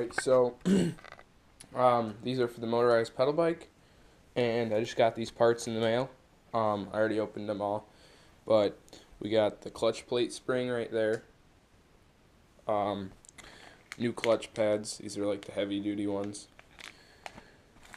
Alright, so these are for the motorized pedal bike, and I just got these parts in the mail. I already opened them all, but we got the clutch plate spring right there. New clutch pads. These are like the heavy duty ones.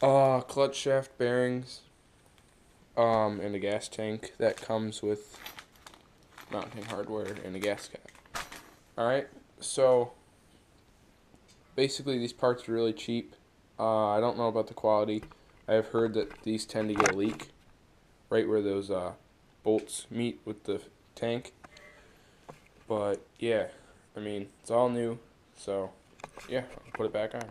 Clutch shaft bearings. And a gas tank that comes with mounting hardware and a gas cap. Alright, so basically these parts are really cheap. I don't know about the quality. I have heard that these tend to get a leak right where those bolts meet with the tank. But yeah, I mean, it's all new, so yeah, I'll put it back on.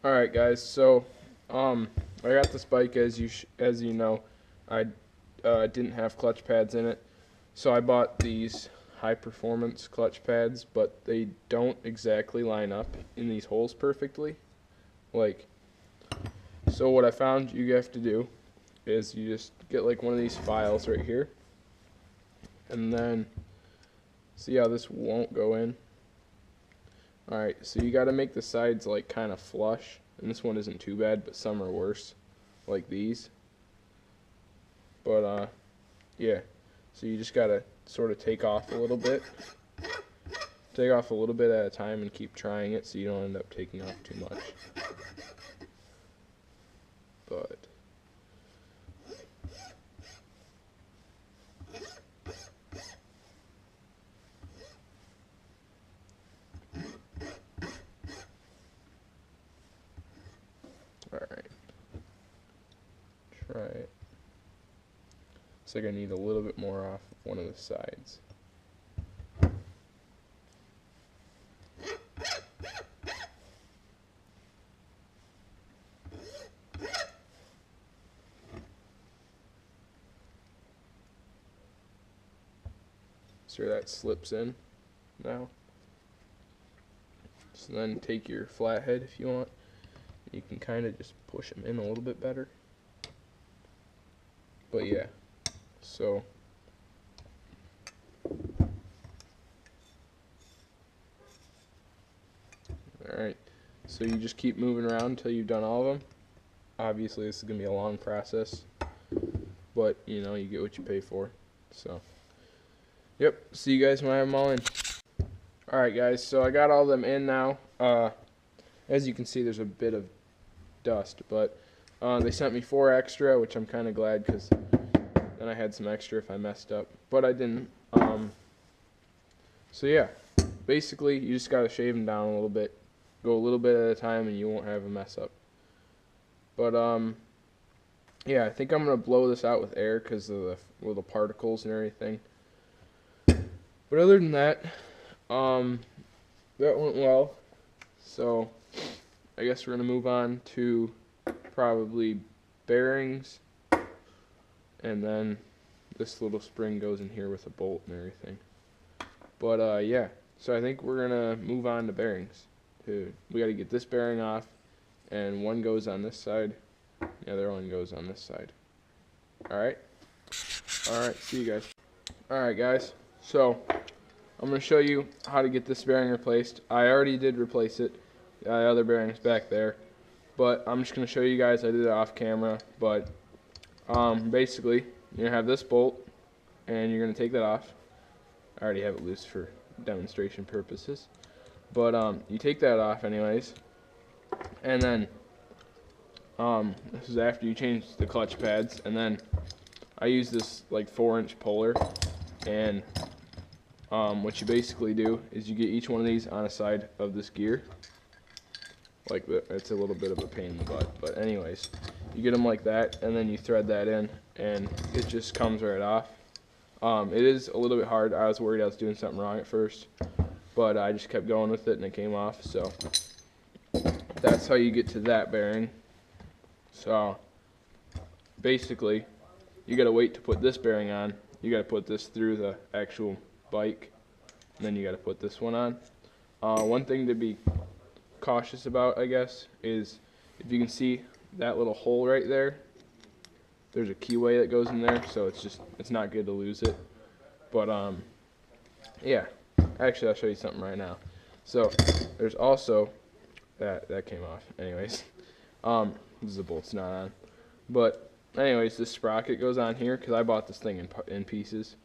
Alright guys, so I got this bike as you know. I didn't have clutch pads in it, so I bought these high performance clutch pads, but they don't exactly line up in these holes perfectly. So what I found you have to do is you just get like one of these files right here, and then see how this won't go in. Alright, so you got to make the sides like kind of flush, and this one isn't too bad, but some are worse, like these. But yeah, so you just got to sort of take off a little bit at a time and keep trying it so you don't end up taking off too much. But alright, try it. Looks like I need a little bit more off one of the sides. So that slips in now. So then take your flathead if you want. You can kind of just push them in a little bit better. But yeah, so alright, so you just keep moving around until you've done all of them. Obviously this is going to be a long process, but you know, you get what you pay for. So yep, see you guys when I have them all in. Alright guys, so I got all of them in now. As you can see, there's a bit of dust, but they sent me 4 extra, which I'm kind of glad, because then I had some extra if I messed up, but I didn't. So yeah, basically you just got to shave them down a little bit, go a little bit at a time, and you won't have a mess up. But yeah, I think I'm going to blow this out with air because of the little particles and everything. But other than that, that went well. So I guess we're going to move on to probably bearings, and then this little spring goes in here with a bolt and everything. But yeah, so I think we're going to move on to bearings. We got to get this bearing off, and one goes on this side, the other one goes on this side. Alright, see you guys. Alright guys, so I'm going to show you how to get this bearing replaced. I already did replace it. The other bearing's back there. But I'm just going to show you guys. I did it off camera. But basically, you're going to have this bolt, and you're going to take that off. I already have it loose for demonstration purposes. But you take that off anyways. And then this is after you change the clutch pads. And then I use this like 4-inch puller. And what you basically do is you get each one of these on a side of this gear. Like it's a little bit of a pain in the butt, but anyways, you get them like that, and then you thread that in, and it just comes right off. It is a little bit hard. I was worried I was doing something wrong at first, but I just kept going with it, and it came off. So that's how you get to that bearing. So basically, you gotta wait to put this bearing on. You gotta put this through the actual bike, and then you gotta put this one on. One thing to be cautious about, I guess, is if you can see that little hole right there, there's a keyway that goes in there, so it's not good to lose it. But yeah, actually I'll show you something right now. So there's also that came off. Anyways, this is the bolt's not on. But anyways, this sprocket goes on here because I bought this thing in pieces,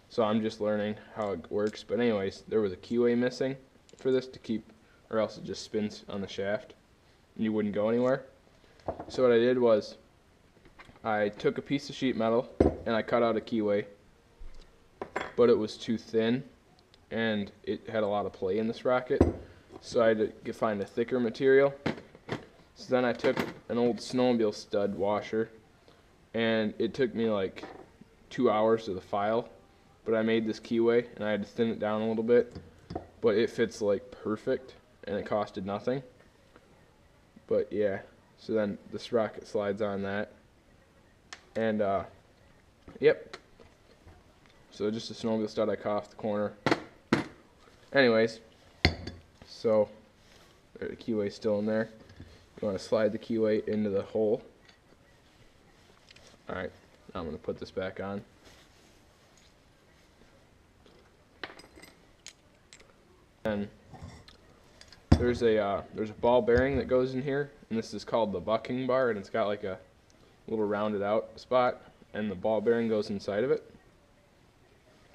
so I'm just learning how it works. But anyways, there was a keyway missing for this to keep, or else it just spins on the shaft and you wouldn't go anywhere. So what I did was I took a piece of sheet metal and I cut out a keyway, but it was too thin and it had a lot of play in the sprocket, so I had to find a thicker material. So then I took an old snowmobile stud washer, and it took me like 2 hours to the file, but I made this keyway and I had to thin it down a little bit, but it fits like perfect and it costed nothing. But yeah, so then the sprocket slides on that, and yep, so just a snowmobile stud I cut off the corner. Anyways, so the keyway's still in there. You want to slide the keyway into the hole. Alright, now I'm going to put this back on. And there's a ball bearing that goes in here, and this is called the bucking bar, and it's got like a little rounded out spot, and the ball bearing goes inside of it.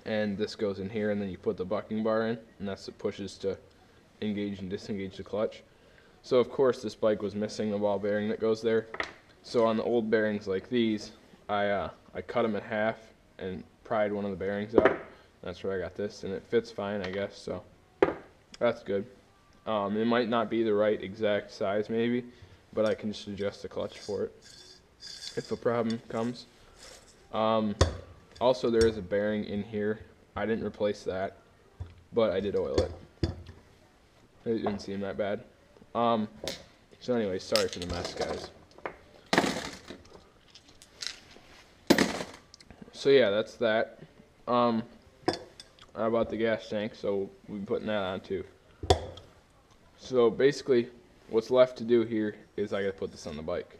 And this goes in here, and then you put the bucking bar in, and that's what pushes to engage and disengage the clutch. So of course this bike was missing the ball bearing that goes there. So on the old bearings like these, I cut them in half and pried one of the bearings out. That's where I got this, and it fits fine, I guess. So that's good. It might not be the right exact size maybe, but I can just adjust the clutch for it if a problem comes. Also, there is a bearing in here. I didn't replace that, but I did oil it. It didn't seem that bad. So anyway, sorry for the mess, guys. So yeah, that's that. I bought the gas tank, so we'll be putting that on too. So basically, what's left to do here is I gotta put this on the bike.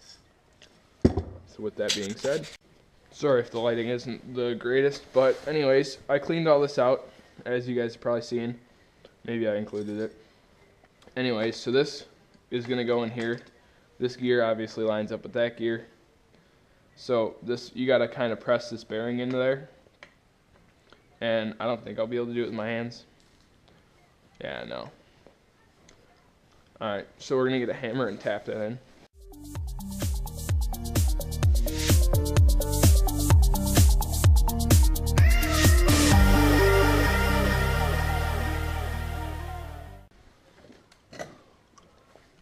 So with that being said, sorry if the lighting isn't the greatest, but anyways, I cleaned all this out, as you guys have probably seen. Maybe I included it. Anyways, so this is going to go in here. This gear obviously lines up with that gear. So this, you got to kind of press this bearing into there. And I don't think I'll be able to do it with my hands. Yeah, no. Alright, so we're going to get a hammer and tap that in.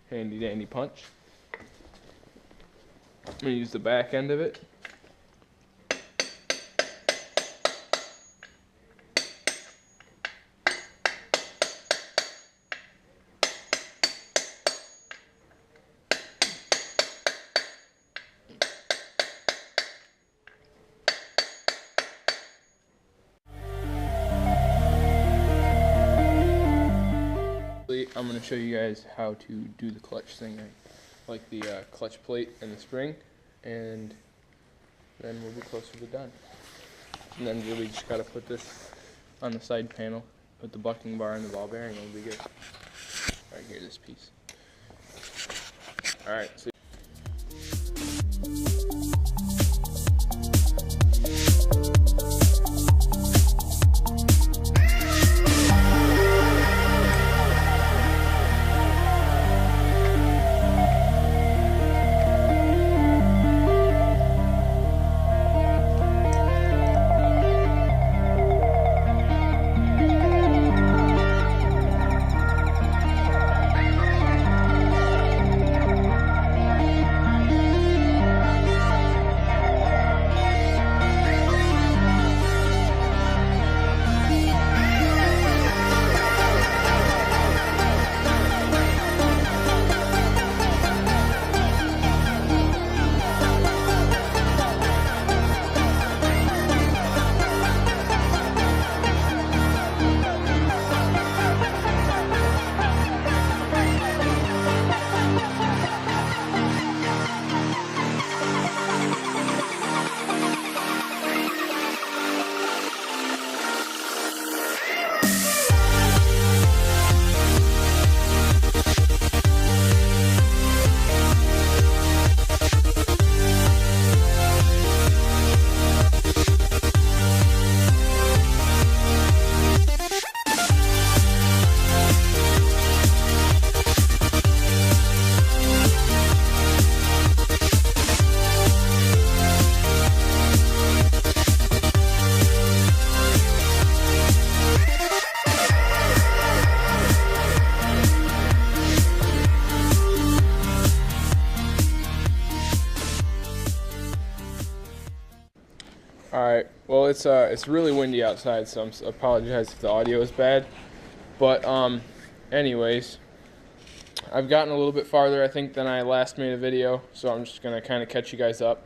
Handy dandy punch. I'm going to use the back end of it. I'm going to show you guys how to do the clutch thing, like the clutch plate and the spring, and then we'll be closer to done. And then really just got to put this on the side panel, put the bucking bar and the ball bearing, and we'll be good. Right here, this piece. Alright, so All right. Well, it's really windy outside, so I apologize if the audio is bad. But anyways, I've gotten a little bit farther, I think, than I last made a video, so I'm just gonna kind of catch you guys up.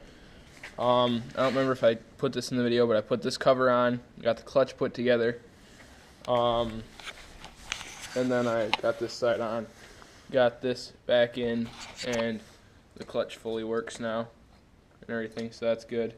I don't remember if I put this in the video, but I put this cover on, got the clutch put together, and then I got this side on, got this back in, and the clutch fully works now and everything, so that's good.